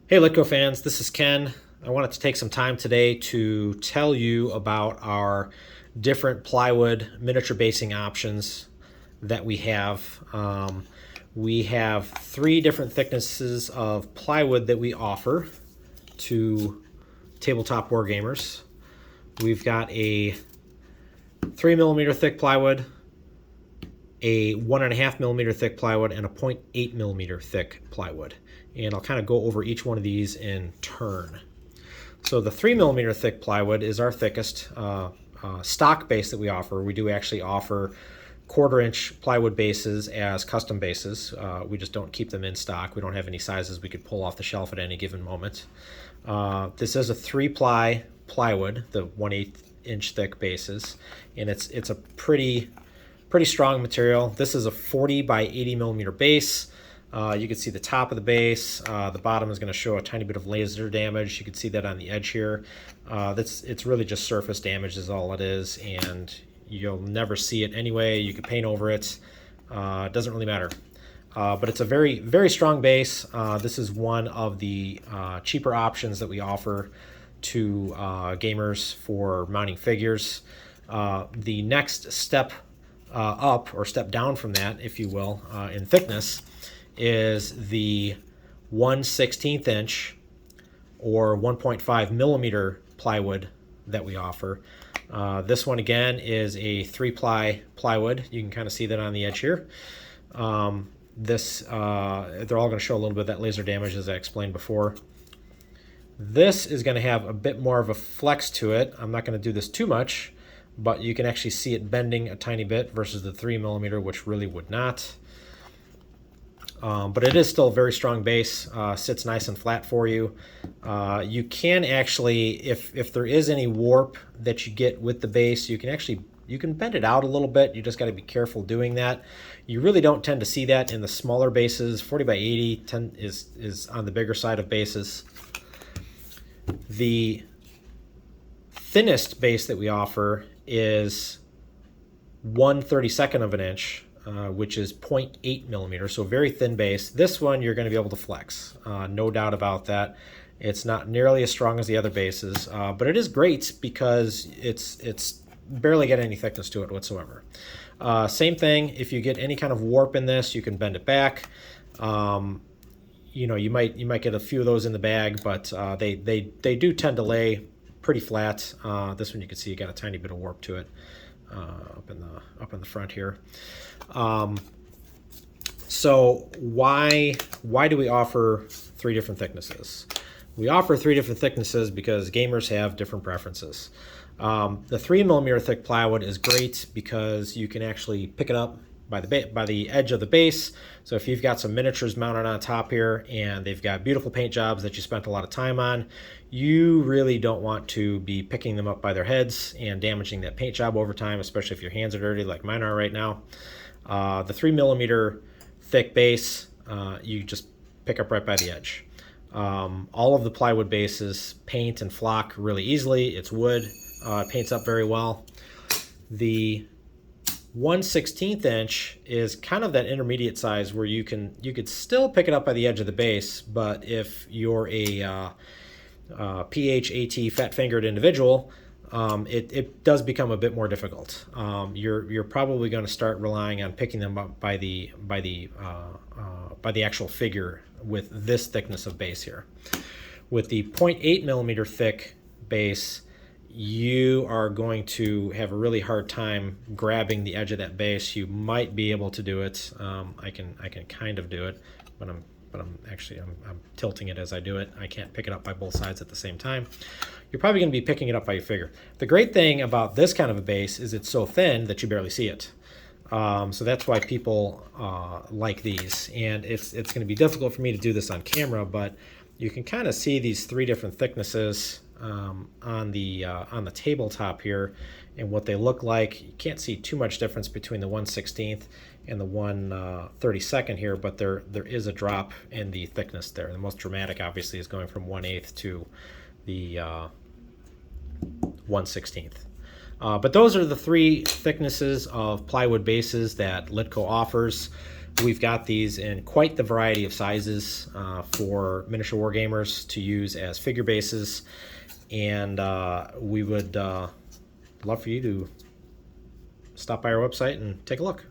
Hey LITKO fans, this is Ken. I wanted to take some time today to tell you about our different plywood miniature basing options that we have. We have 3 different thicknesses of plywood that we offer to tabletop wargamers. We've got a 3mm thick plywood, a 1.5mm thick plywood, and a 0.8mm thick plywood. And I'll kind of go over each one of these in turn. So the 3mm thick plywood is our thickest stock base that we offer. We do actually offer 1/4-inch plywood bases as custom bases. We just don't keep them in stock. We don't have any sizes we could pull off the shelf at any given moment. This is a 3-ply plywood, the 1/8 inch thick bases, and it's a pretty strong material. This is a 40 by 80 millimeter base. You can see the top of the base. The bottom is going to show a tiny bit of laser damage. You can see that on the edge here. It's really just surface damage is all it is, and you'll never see it anyway. You can paint over it. It doesn't really matter. But it's a very strong base. This is one of the cheaper options that we offer to gamers for mounting figures. The next step up, or step down from that, if you will, in thickness, is the 1/16 inch or 1.5 millimeter plywood that we offer. This one again is a 3-ply plywood. You can kind of see that on the edge here. They're all going to show a little bit of that laser damage, as I explained before. This is going to have a bit more of a flex to it. I'm not going to do this too much, but you can actually see it bending a tiny bit versus the 3mm, which really would not. But it is still a very strong base, sits nice and flat for you. You can actually, if there is any warp that you get with the base, you can bend it out a little bit. You just got to be careful doing that. You really don't tend to see that in the smaller bases. 40 by 80 is on the bigger side of bases. The thinnest base that we offer is 1/32 of an inch. Which is 0.8 millimeters, so very thin base. This one you're going to be able to flex, no doubt about that. It's not nearly as strong as the other bases, but it is great because it's barely got any thickness to it whatsoever. Same thing, if you get any kind of warp in this, you can bend it back. You might get a few of those in the bag, but they do tend to lay pretty flat. This one you can see you got a tiny bit of warp to it. Up in the front here. So why do we offer 3 different thicknesses? We offer 3 different thicknesses because gamers have different preferences. The 3mm thick plywood is great because you can actually pick it up by the edge of the base. So if you've got some miniatures mounted on top here and they've got beautiful paint jobs that you spent a lot of time on, you really don't want to be picking them up by their heads and damaging that paint job over time, especially if your hands are dirty like mine are right now. The 3mm thick base, you just pick up right by the edge. All of the plywood bases paint and flock really easily. It's wood, it paints up very well. The 1/16 inch is kind of that intermediate size where you could still pick it up by the edge of the base, but if you're a PHAT fat-fingered individual, it does become a bit more difficult. You're probably going to start relying on picking them up by the actual figure with this thickness of base here. With the 0.8 millimeter thick base, you are going to have a really hard time grabbing the edge of that base. You might be able to do it. I can kind of do it, but I'm tilting it as I do it. I can't pick it up by both sides at the same time. You're probably going to be picking it up by your finger. The great thing about this kind of a base is it's so thin that you barely see it. So that's why people like these. And it's going to be difficult for me to do this on camera, but you can kind of see these 3 different thicknesses on the tabletop here and what they look like. You can't see too much difference between the 1/16 and the 1/32 here, but there is a drop in the thickness there. The most dramatic obviously is going from 1/8 to the 1/16. But those are the 3 thicknesses of plywood bases that LITKO offers. We've got these in quite the variety of sizes for miniature wargamers to use as figure bases, and we would love for you to stop by our website and take a look.